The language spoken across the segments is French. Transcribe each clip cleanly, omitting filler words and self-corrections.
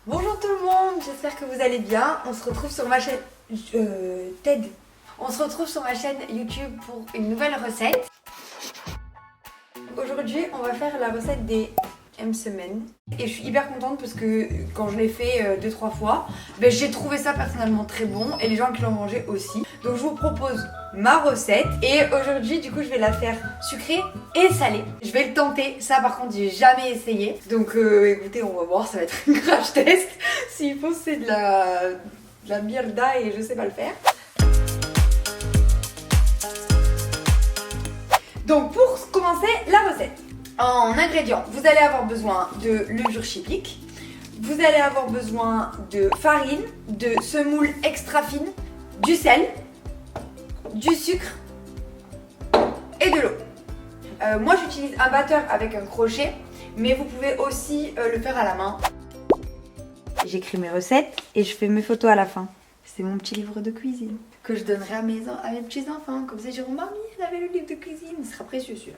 Bonjour tout le monde, j'espère que vous allez bien. On se retrouve sur ma chaîne TED. On se retrouve sur ma chaîne YouTube pour une nouvelle recette. Aujourd'hui, on va faire la recette des M-semaines. Et je suis hyper contente parce que quand je l'ai fait 2-3 fois, j'ai trouvé ça personnellement très bon et les gens qui l'ont mangé aussi. Donc je vous propose ma recette et aujourd'hui du coup je vais la faire sucrée et salée. Je vais le tenter, ça par contre j'ai jamais essayé. Donc écoutez, on va voir, ça va être un crash test. S'il faut c'est de la mierda et je sais pas le faire. Donc pour commencer la recette, en ingrédients, vous allez avoir besoin de levure chyplique, vous allez avoir besoin de farine, de semoule extra fine, du sel, du sucre et de l'eau. Moi j'utilise un batteur avec un crochet, mais vous pouvez aussi le faire à la main. J'écris mes recettes et je fais mes photos à la fin. C'est mon petit livre de cuisine que je donnerai à mes petits enfants. Comme ça, ils diront mamie, elle avait le livre de cuisine. Ce sera précieux celui-là.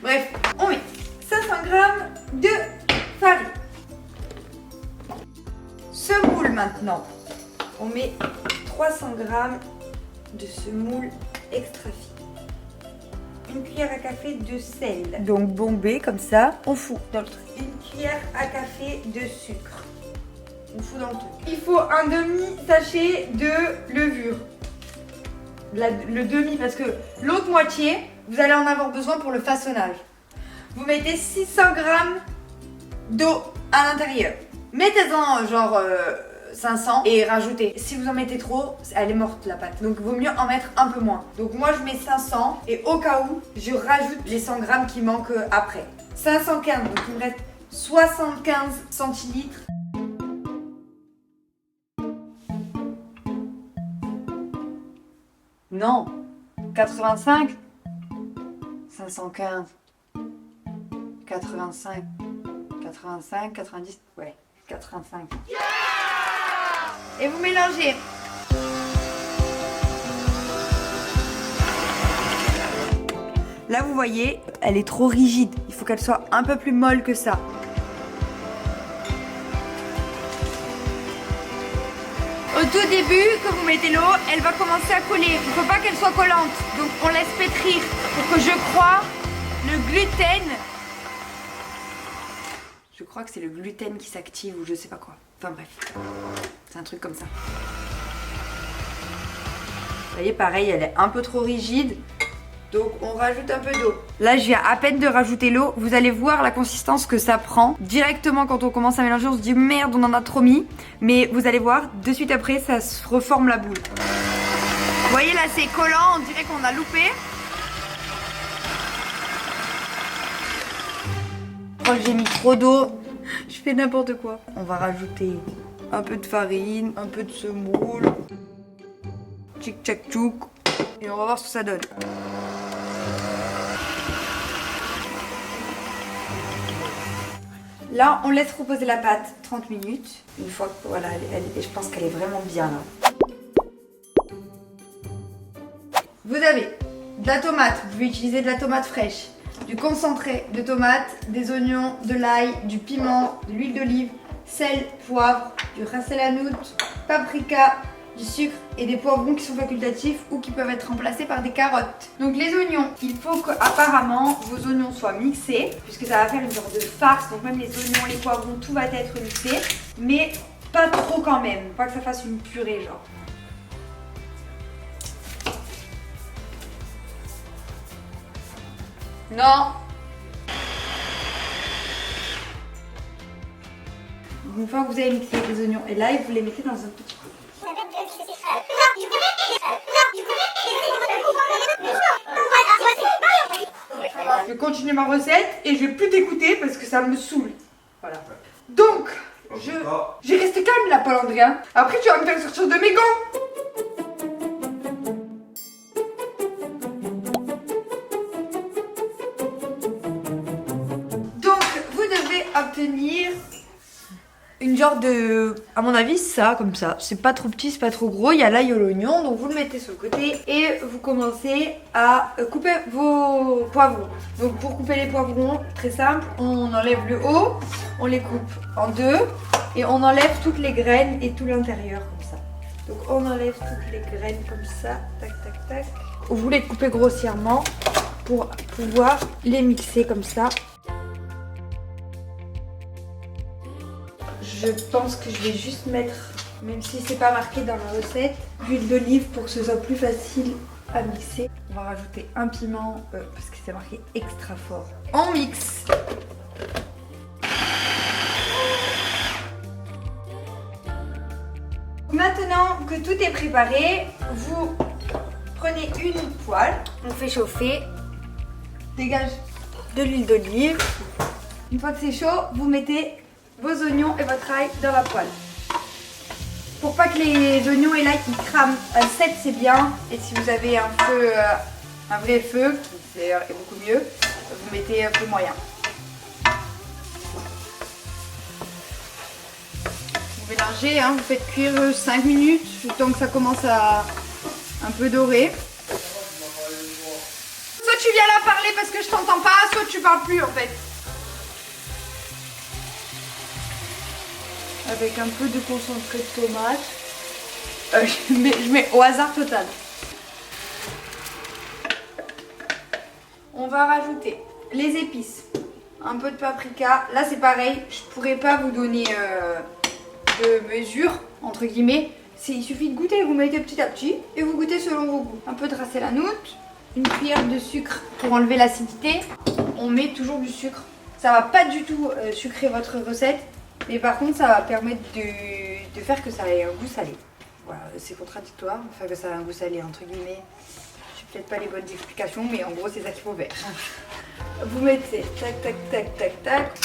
Bref, on met 500 g de farine. Semoule maintenant. On met 300 g de semoule extra fine. Une cuillère à café de sel. Donc bombé comme ça, on fout dans le truc. Une cuillère à café de sucre. On fout dans le truc. Il faut un demi-sachet de levure. Le demi parce que l'autre moitié, vous allez en avoir besoin pour le façonnage. Vous mettez 600 g d'eau à l'intérieur. Mettez-en genre 500 et rajoutez. Si vous en mettez trop, elle est morte la pâte. Donc il vaut mieux en mettre un peu moins. Donc moi je mets 500 et au cas où, je rajoute les 100 g qui manquent après. 515, donc il me reste 75 centilitres. Non, 85, 515, 85, 85, 90, ouais, 85. Yeah! Et vous mélangez. Là, vous voyez, elle est trop rigide. Il faut qu'elle soit un peu plus molle que ça. Au tout début, quand vous mettez l'eau, elle va commencer à coller. Il ne faut pas qu'elle soit collante. Donc on laisse pétrir pour que je crois le gluten. Je crois que c'est le gluten qui s'active ou je sais pas quoi. Enfin bref, c'est un truc comme ça. Vous voyez, pareil, elle est un peu trop rigide. Donc on rajoute un peu d'eau. Là je viens à peine de rajouter l'eau. Vous allez voir la consistance que ça prend. Directement quand on commence à mélanger, on se dit merde, on en a trop mis. Mais vous allez voir, de suite après ça se reforme la boule. Vous voyez là c'est collant, on dirait qu'on a loupé. Je crois que j'ai mis trop d'eau. Je fais n'importe quoi. On va rajouter un peu de farine, un peu de semoule. Tchic tchac tchouk. Et on va voir ce que ça donne. Là, on laisse reposer la pâte 30 minutes. Une fois que voilà, je pense qu'elle est vraiment bien là. Vous avez de la tomate, vous pouvez utiliser de la tomate fraîche, du concentré de tomate, des oignons, de l'ail, du piment, de l'huile d'olive, sel, poivre, du ras el hanout, paprika, du sucre et des poivrons qui sont facultatifs ou qui peuvent être remplacés par des carottes. Donc les oignons, il faut qu'apparemment vos oignons soient mixés puisque ça va faire une sorte de farce. Donc même les oignons, les poivrons, tout va être mixé, mais pas trop quand même, pas que ça fasse une purée genre. Non. Une fois que vous avez mixé les oignons et l'ail, vous les mettez dans un petit coup. Je vais continuer ma recette et je vais plus t'écouter parce que ça me saoule. Voilà. Donc, j'ai resté calme là, Paul-André. Après, tu vas me faire sortir de mes gants. Donc, vous devez obtenir une genre de... À mon avis, ça, comme ça. C'est pas trop petit, c'est pas trop gros. Il y a l'ail et l'oignon, donc vous le mettez sur le côté. Et vous commencez à couper vos poivrons. Donc pour couper les poivrons, très simple, on enlève le haut, on les coupe en deux. Et on enlève toutes les graines et tout l'intérieur, comme ça. Donc on enlève toutes les graines comme ça, tac, tac, tac. Vous les coupez grossièrement pour pouvoir les mixer comme ça. Je pense que je vais juste mettre, même si c'est pas marqué dans la recette, d'huile d'olive pour que ce soit plus facile à mixer. On va rajouter un piment parce que c'est marqué extra fort. On mixe. Maintenant que tout est préparé, vous prenez une poêle, on fait chauffer, dégage de l'huile d'olive. Une fois que c'est chaud, vous mettez vos oignons et votre ail dans la poêle. Pour pas que les oignons et l'ail ils crament, 7 c'est bien. Et si vous avez un feu, un vrai feu, qui est beaucoup mieux, vous mettez un peu moyen. Vous mélangez, hein, vous faites cuire 5 minutes, le temps que ça commence à un peu dorer. Soit tu viens là parler parce que je t'entends pas, soit tu parles plus en fait. Avec un peu de concentré de tomate. Je mets au hasard total. On va rajouter les épices. Un peu de paprika. Là c'est pareil, je pourrais pas vous donner de mesure, entre guillemets. Il suffit de goûter, vous mettez petit à petit et vous goûtez selon vos goûts. Un peu de ras el hanout, une cuillère de sucre pour enlever l'acidité. On met toujours du sucre. Ça va pas du tout sucrer votre recette. Mais par contre, ça va permettre de faire que ça ait un goût salé. Voilà, c'est contradictoire, enfin que ça ait un goût salé, entre guillemets. Je n'ai peut-être pas les bonnes explications, mais en gros, c'est ça qu'il faut faire. Vous mettez tac, tac, tac, tac, tac.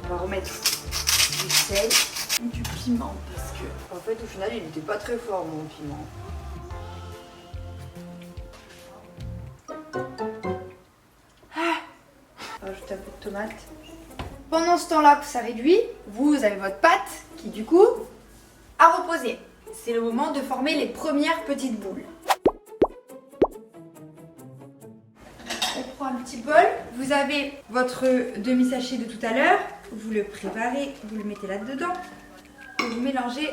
On va remettre du sel, du piment, parce que, en fait, au final, il n'était pas très fort, mon piment. Rajouter un peu de tomate. Pendant ce temps-là que ça réduit, vous avez votre pâte qui du coup a reposé. C'est le moment de former les premières petites boules. On prend un petit bol. Vous avez votre demi-sachet de tout à l'heure. Vous le préparez, vous le mettez là-dedans. Et vous mélangez.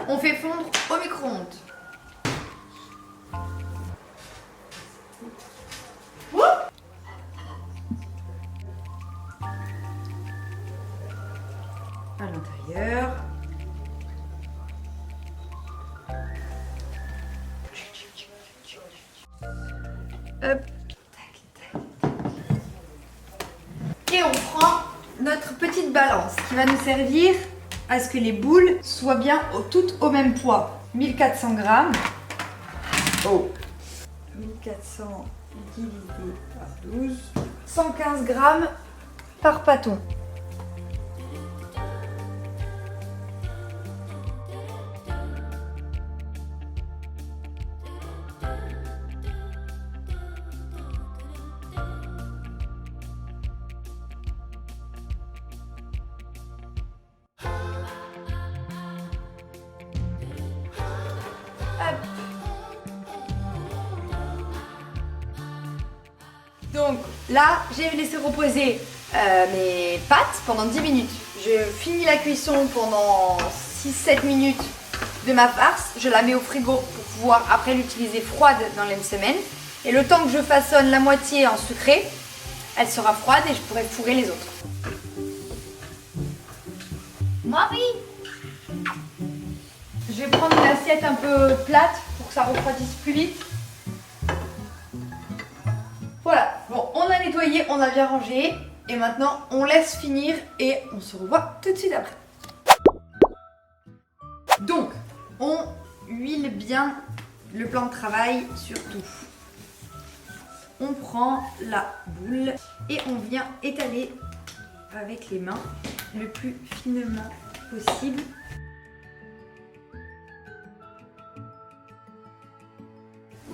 On fait fondre au micro-ondes. À l'intérieur. Hop. Et on prend notre petite balance qui va nous servir à ce que les boules soient bien toutes au même poids. 1400 grammes. Oh. 1400 divisé par 12. 115 grammes par pâton. Donc là, j'ai laissé reposer mes pâtes pendant 10 minutes. Je finis la cuisson pendant 6-7 minutes de ma farce. Je la mets au frigo pour pouvoir après l'utiliser froide dans une semaine. Et le temps que je façonne la moitié en sucré, elle sera froide et je pourrai fourrer les autres. Mamie! Je vais prendre une assiette un peu plate pour que ça refroidisse plus vite. Voilà, bon, on a nettoyé, on a bien rangé et maintenant on laisse finir et on se revoit tout de suite après. Donc, on huile bien le plan de travail surtout. On prend la boule et on vient étaler avec les mains le plus finement possible.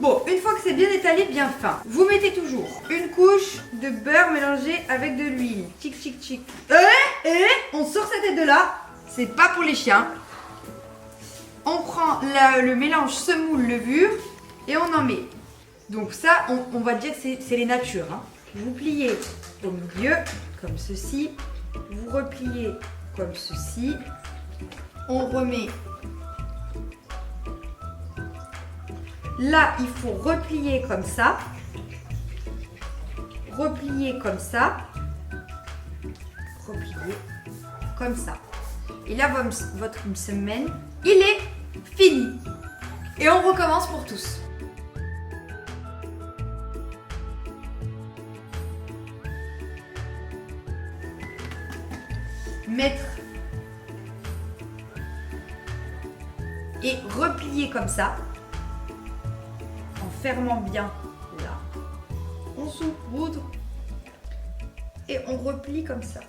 Bon, une fois que c'est bien étalé, bien fin, vous mettez toujours une couche de beurre mélangée avec de l'huile. Tchic, tchic, tchic. On sort sa tête de là. C'est pas pour les chiens. On prend le mélange semoule levure et on en met. Donc ça, on va dire que c'est les natures. Hein. Vous pliez au milieu, comme ceci. Vous repliez comme ceci. On remet. Là, il faut replier comme ça. Replier comme ça. Replier comme ça. Et là, votre semaine, il est fini. Et on recommence pour tous. Mettre et replier comme ça. En fermant bien là. On saupoudre et on replie comme ça.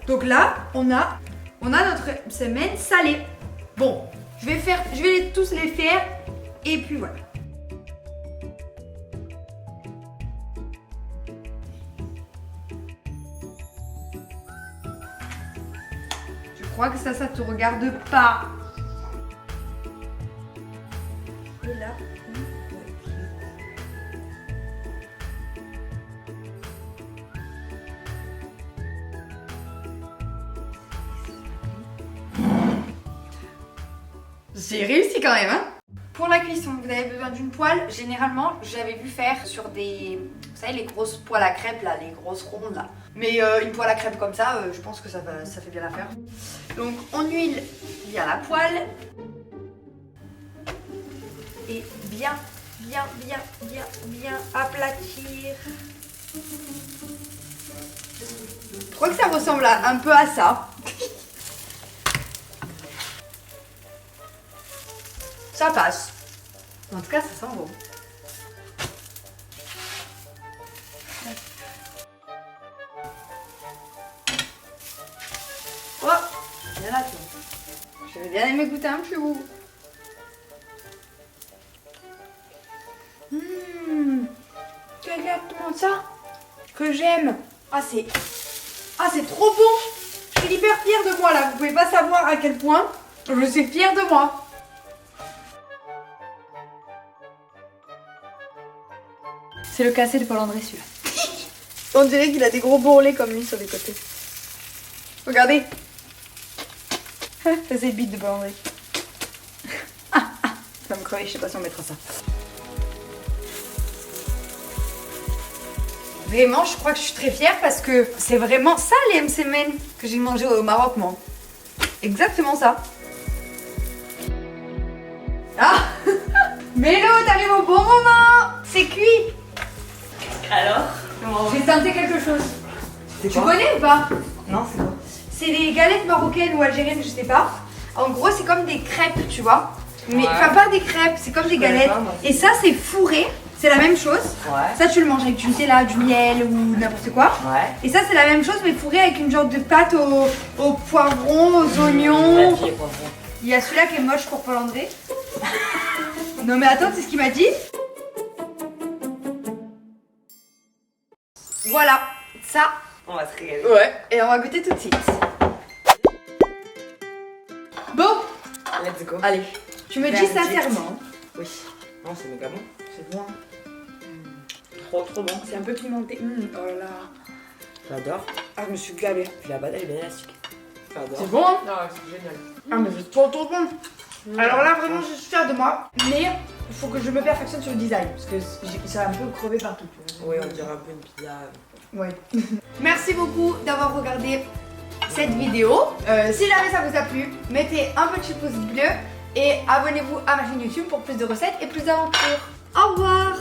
Donc là, on a notre semaine salée. Bon, je vais tous les faire et puis voilà. Je crois que ça te regarde pas. Et là, j'ai réussi quand même, hein. Pour la cuisson, vous avez besoin d'une poêle. Généralement, j'avais vu faire sur des... Vous savez, les grosses poêles à crêpes, là, les grosses rondes, là. Mais une poêle à crêpes comme ça, je pense que ça fait bien l'affaire. Donc, on huile bien la poêle. Et bien aplatir. Je crois que ça ressemble un peu à ça. Ça passe. En tout cas, ça sent bon. Oh, bien là, j'avais bien aimé goûter un plus goût. C'est exactement ça que j'aime. Ah, c'est trop bon. Je suis hyper fière de moi là. Vous pouvez pas savoir à quel point je suis fière de moi. C'est le cassé de Paul-André celui-là. On dirait qu'il a des gros bourrelets comme lui sur les côtés. Regardez. Ça c'est le bite de Paul-André. Ça va me crever, je sais pas si on mettra ça. Vraiment, je crois que je suis très fière parce que c'est vraiment ça les msemen que j'ai mangé au Maroc, moi. Exactement ça. Ah Mélo, t'arrives au bon moment. C'est cuit. Alors, j'ai tenté quelque chose. Tu quoi? connais ou pas? Non, c'est quoi? C'est des galettes marocaines ou algériennes, je sais pas. En gros, c'est comme des crêpes, tu vois. Mais enfin, pas des crêpes, c'est comme des galettes. Pas, et ça, c'est fourré. C'est la même chose. Ouais. Ça, tu le manges avec du Nutella, du miel ou n'importe quoi. Ouais. Et ça, c'est la même chose, mais fourré avec une genre de pâte aux poivrons, aux oignons. Il y a celui-là qui est moche pour Paul-André. Non, mais attends, c'est ce qu'il m'a dit. Voilà, ça. On va se régaler. Ouais. Et on va goûter tout de suite. Bon. Let's go. Allez, tu me dis sincèrement. Oui. Non, c'est méga bon. C'est bon. Trop bon. C'est un peu pimenté. Oh là là. J'adore. Ah, je me suis galée. Puis la banane elle est bien élastique. J'adore. C'est bon, hein? Non, c'est génial. Ah, mais c'est trop bon. Alors là, vraiment, je suis fière de moi. Mais il faut que je me perfectionne sur le design. Parce que ça va un peu crever partout. Oui, on dirait un peu une pizza. Ouais. Merci beaucoup d'avoir regardé cette vidéo. Si jamais ça vous a plu, mettez un petit pouce bleu et abonnez-vous à ma chaîne YouTube pour plus de recettes et plus d'aventures. Au revoir.